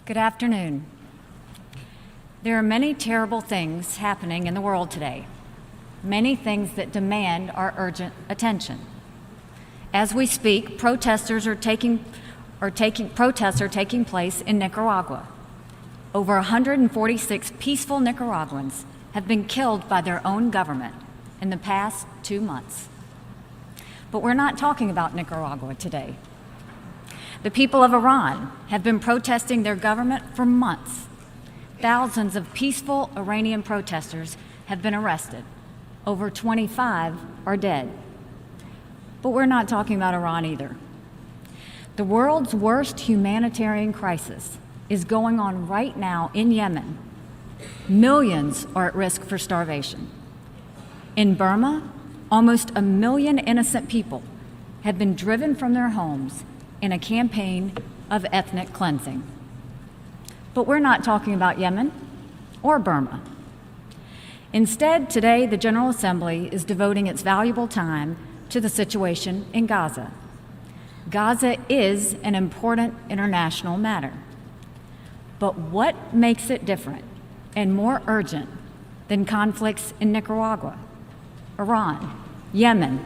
Good afternoon. There are many terrible things happening in the world today, many things that demand our urgent attention. As we speak, protests are taking place in Nicaragua. Over 146 peaceful Nicaraguans have been killed by their own government in the past 2 months. But we're not talking about Nicaragua today. The people of Iran have been protesting their government for months. Thousands of peaceful Iranian protesters have been arrested. Over 25 are dead. But we're not talking about Iran either. The world's worst humanitarian crisis is going on right now in Yemen. Millions are at risk for starvation. In Burma, almost 1 million innocent people have been driven from their homes in a campaign of ethnic cleansing. But we're not talking about Yemen or Burma. Instead, today, the General Assembly is devoting its valuable time to the situation in Gaza. Gaza is an important international matter. But what makes it different and more urgent than conflicts in Nicaragua, Iran, Yemen,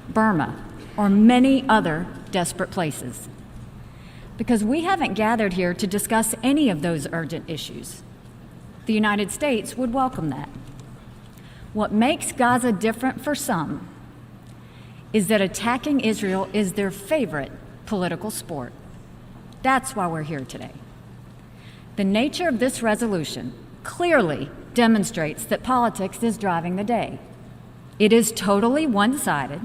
Burma, or many other desperate places? Because we haven't gathered here to discuss any of those urgent issues. The United States would welcome that. What makes Gaza different for some is that attacking Israel is their favorite political sport. That's why we're here today. The nature of this resolution clearly demonstrates that politics is driving the day. It is totally one-sided.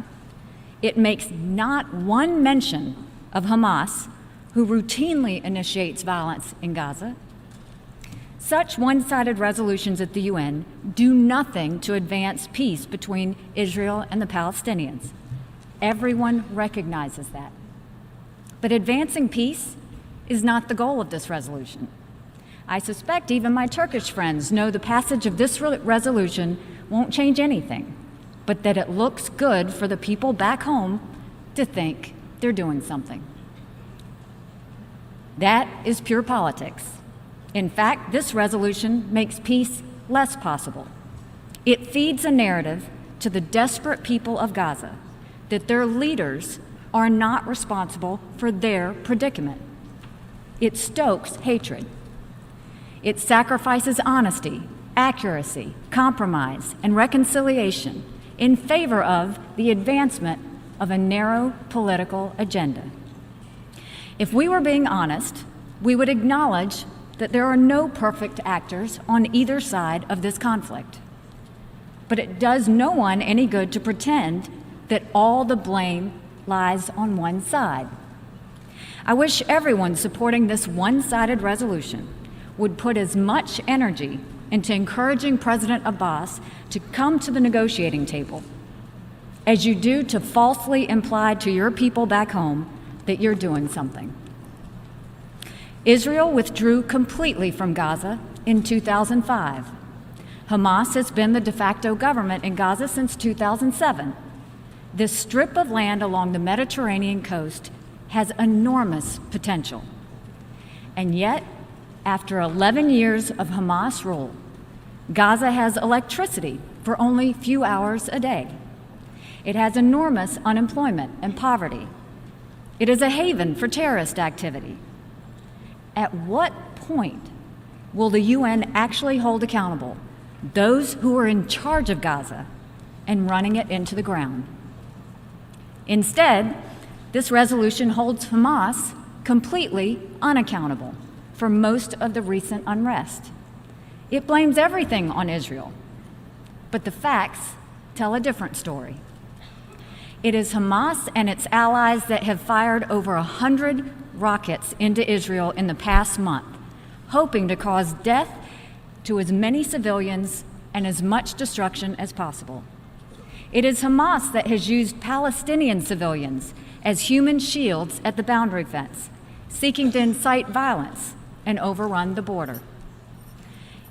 It makes not one mention of Hamas, who routinely initiates violence in Gaza. Such one-sided resolutions at the UN do nothing to advance peace between Israel and the Palestinians. Everyone recognizes that. But advancing peace is not the goal of this resolution. I suspect even my Turkish friends know the passage of this resolution won't change anything, but that it looks good for the people back home to think they're doing something. That is pure politics. In fact, this resolution makes peace less possible. It feeds a narrative to the desperate people of Gaza that their leaders are not responsible for their predicament. It stokes hatred. It sacrifices honesty, accuracy, compromise, and reconciliation in favor of the advancement of a narrow political agenda. If we were being honest, we would acknowledge that there are no perfect actors on either side of this conflict. But it does no one any good to pretend that all the blame lies on one side. I wish everyone supporting this one-sided resolution would put as much energy into encouraging President Abbas to come to the negotiating table as you do to falsely imply to your people back home that you're doing something. Israel withdrew completely from Gaza in 2005. Hamas has been the de facto government in Gaza since 2007. This strip of land along the Mediterranean coast has enormous potential. And yet, after 11 years of Hamas rule, Gaza has electricity for only a few hours a day. It has enormous unemployment and poverty. It is a haven for terrorist activity. At what point will the UN actually hold accountable those who are in charge of Gaza and running it into the ground? Instead, this resolution holds Hamas completely unaccountable for most of the recent unrest. It blames everything on Israel, but the facts tell a different story. It is Hamas and its allies that have fired over 100 rockets into Israel in the past month, hoping to cause death to as many civilians and as much destruction as possible. It is Hamas that has used Palestinian civilians as human shields at the boundary fence, seeking to incite violence and overrun the border.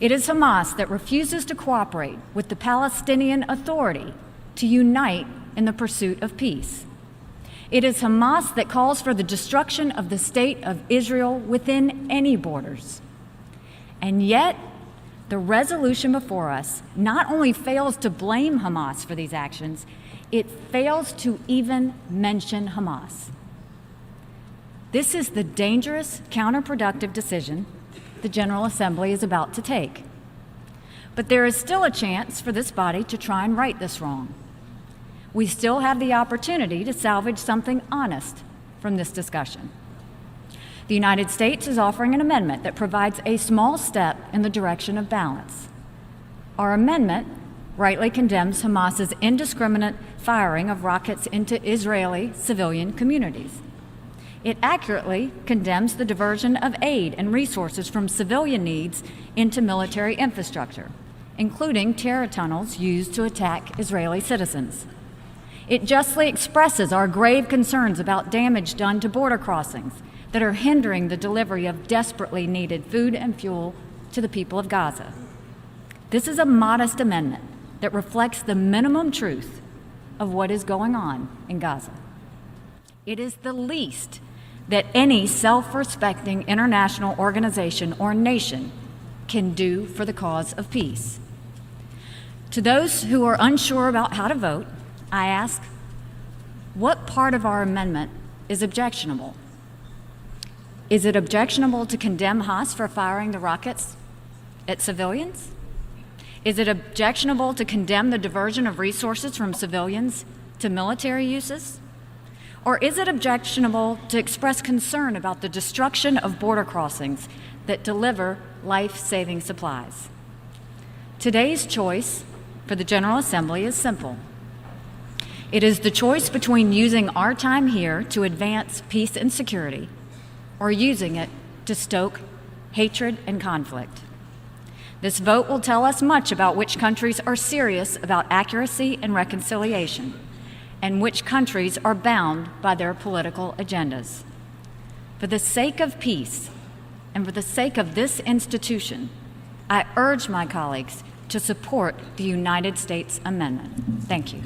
It is Hamas that refuses to cooperate with the Palestinian Authority to unite in the pursuit of peace. It is Hamas that calls for the destruction of the state of Israel within any borders. And yet, the resolution before us not only fails to blame Hamas for these actions, it fails to even mention Hamas. This is the dangerous, counterproductive decision the General Assembly is about to take. But there is still a chance for this body to try and right this wrong. We still have the opportunity to salvage something honest from this discussion. The United States is offering an amendment that provides a small step in the direction of balance. Our amendment rightly condemns Hamas's indiscriminate firing of rockets into Israeli civilian communities. It accurately condemns the diversion of aid and resources from civilian needs into military infrastructure, including terror tunnels used to attack Israeli citizens. It justly expresses our grave concerns about damage done to border crossings that are hindering the delivery of desperately needed food and fuel to the people of Gaza. This is a modest amendment that reflects the minimum truth of what is going on in Gaza. It is the least that any self-respecting international organization or nation can do for the cause of peace. To those who are unsure about how to vote, I ask, what part of our amendment is objectionable? Is it objectionable to condemn Hamas for firing the rockets at civilians? Is it objectionable to condemn the diversion of resources from civilians to military uses? Or is it objectionable to express concern about the destruction of border crossings that deliver life-saving supplies? Today's choice for the General Assembly is simple. It is the choice between using our time here to advance peace and security or using it to stoke hatred and conflict. This vote will tell us much about which countries are serious about accuracy and reconciliation, and which countries are bound by their political agendas. For the sake of peace and for the sake of this institution, I urge my colleagues to support the United States Amendment. Thank you.